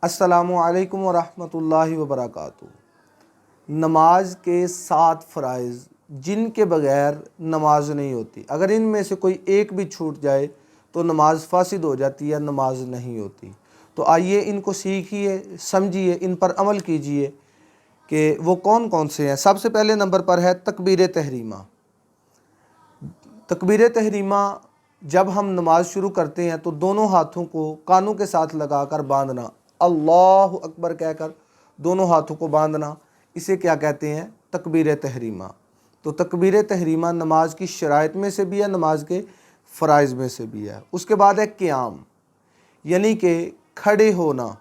अस्सलामु अलैकुम वरहमतुल्लाहि वबरकातुहू। नमाज के 7 फ़राइज़ जिनके बग़ैर नमाज नहीं होती, अगर इनमें से कोई एक भी छूट जाए तो नमाज फासिद हो जाती है, नमाज नहीं होती। तो आइए इनको सीखिए, समझिए, इन पर अमल कीजिए कि वो कौन कौन से हैं। सबसे पहले नंबर पर है तकबीर तहरीमा। तकबीर तहरीमा जब हम नमाज शुरू करते हैं तो दोनों हाथों को कानों के साथ लगाकर बांधना, अल्लाहु अकबर कहकर दोनों हाथों को बांधना, इसे क्या कहते हैं? तकबीर तहरीमा। तो तकबीर तहरीमा नमाज की शराइत में से भी है, नमाज के फ़राइज़ में से भी है। उसके बाद है क़ियाम, यानी कि खड़े होना।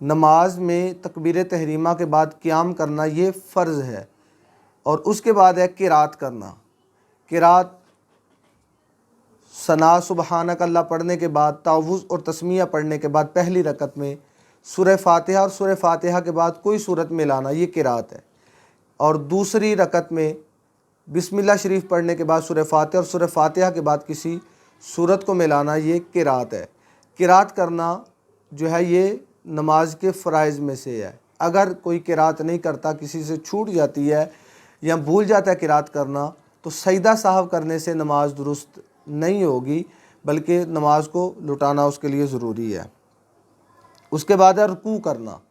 नमाज में तकबीर तहरीमा के बाद क़ियाम करना ये फ़र्ज़ है। और उसके बाद है क़िरात करना। क़िरात सना सुबहानक अल्लाह पढ़ने के बाद, तावुज़ और तस्मिया पढ़ने के बाद पहली रकत में सूरह फ़ातिहा और सूरह फ़ातिहा के बाद कोई सूरत मिलाना, ये क़िरात है। और दूसरी रकत में बिस्मिल्लाह शरीफ पढ़ने के बाद सूरह फ़ातिहा और सूरह फ़ातिहा के बाद किसी सूरत को मिलाना, ये क़िरात है। क़िरात करना जो है ये नमाज के फ़राइज़ में से है। अगर कोई क़िरात नहीं करता, किसी से छूट जाती है या भूल जाता है क़िरात करना, तो सजदा साहब करने से नमाज दुरुस्त नहीं होगी, बल्कि नमाज को लुटाना उसके लिए ज़रूरी है। उसके बाद है रुकू करना।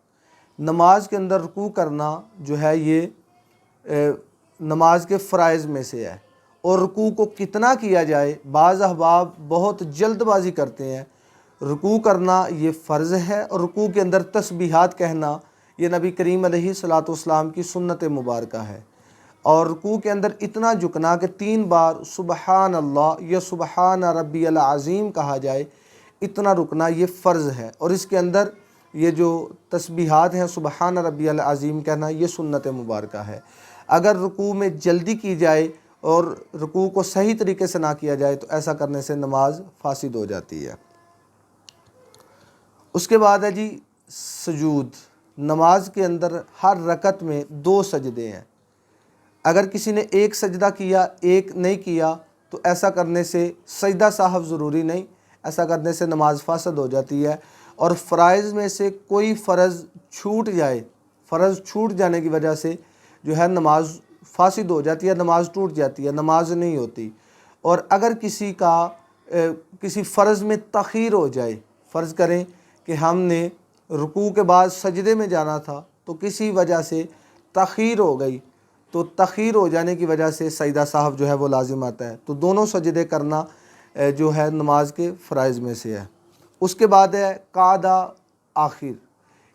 नमाज के अंदर रुकू करना जो है ये नमाज के फ़राइज़ में से है। और रुकू को कितना किया जाए, बाज़ अहबाब बहुत जल्दबाजी करते हैं। रुकू करना ये फ़र्ज़ है और रुकू के अंदर तस्बीहात कहना ये नबी करीम अलैहिस्सलातु वस्सलाम की सुन्नत मुबारका है। और रुकू के अंदर इतना झुकना कि 3 बार सुबहान अल्लाह या सुबहान रब्बियल अज़ीम कहा जाए, इतना रुकना ये फ़र्ज़ है। और इसके अंदर ये जो तस्बीहात हैं, सुबहान रब्बियल अज़ीम कहना, ये सुन्नत मुबारका है। अगर रुकू में जल्दी की जाए और रुकू को सही तरीके से ना किया जाए तो ऐसा करने से नमाज फासिद हो जाती है। उसके बाद है जी सजूद। नमाज के अंदर हर रकत में 2 सजदे हैं। अगर किसी ने एक सजदा किया, एक नहीं किया, तो ऐसा करने से सजदा साहब ज़रूरी नहीं, ऐसा करने से नमाज फासद हो जाती है। और फ़राइज़ में से कोई फ़र्ज़ छूट जाए, फ़र्ज़ छूट जाने की वजह से जो है नमाज फासिद हो जाती है, नमाज टूट जाती है, नमाज नहीं होती। और अगर किसी का किसी फ़र्ज़ में तख़ीर हो जाए, फ़र्ज़ करें कि हमने रुकू के बाद सजदे में जाना था तो किसी वजह से तख़ीर हो गई, तो तख़ीर हो जाने की वजह से सजदा साहब जो है वो लाजिम आता है। तो दोनों सजदे करना जो है नमाज के फ़राइज़ में से है। उसके बाद है कादा आखिर,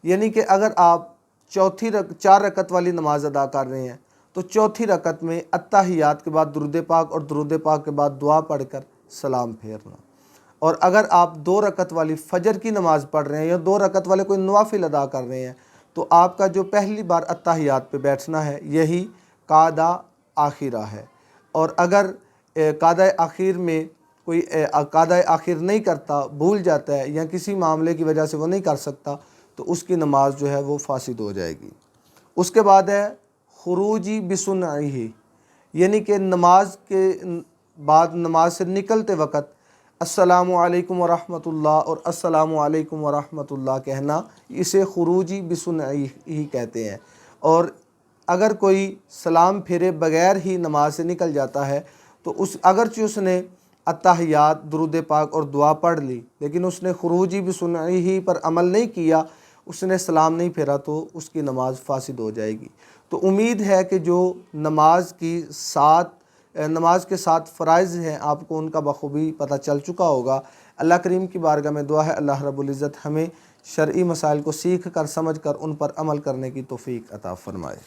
यानी कि अगर आप 4 रकत वाली नमाज अदा कर रहे हैं तो चौथी रकत में अत्तहियात के बाद दुरूद पाक और दुरूद पाक के बाद दुआ पढ़कर सलाम फेरना। और अगर आप 2 रकत वाली फ़जर की नमाज़ पढ़ रहे हैं या 2 रकत वाले कोई नवाफिल अदा कर रहे हैं तो आपका जो पहली बार अत्तहियात पे बैठना है यही कादा आखिरा है। और अगर कादा आखिर में कोई कादा आखिर नहीं करता, भूल जाता है या किसी मामले की वजह से वो नहीं कर सकता, तो उसकी नमाज जो है वो फासिद हो जाएगी। उसके बाद है खुरूजी बिसुन्नही, यानी कि नमाज के बाद नमाज से निकलते वक़्त अस्सलामु अलैकुम वरहमतुल्लाह और अस्सलामु अलैकुम वरहमतुल्लाह कहना, इसे खुरूजी बिसुन्नही कहते हैं। और अगर कोई सलाम फेरे बग़ैर ही नमाज से निकल जाता है तो अगरचे उसने अत्तहियात, दुरूद पाक और दुआ पढ़ ली, लेकिन उसने खुरूजी बिसुन्नही पर अमल नहीं किया, उसने सलाम नहीं फेरा, तो उसकी नमाज फासिद हो जाएगी। तो उम्मीद है कि जो नमाज के 7 फ़राइज़ हैं आपको उनका बखूबी पता चल चुका होगा। अल्लाह करीम की बारगाह में दुआ है अल्लाह रब्बुल इज़्ज़त हमें शरई मसाइल को सीख कर, समझ कर उन पर अमल करने की तौफ़ीक अता फ़रमाए।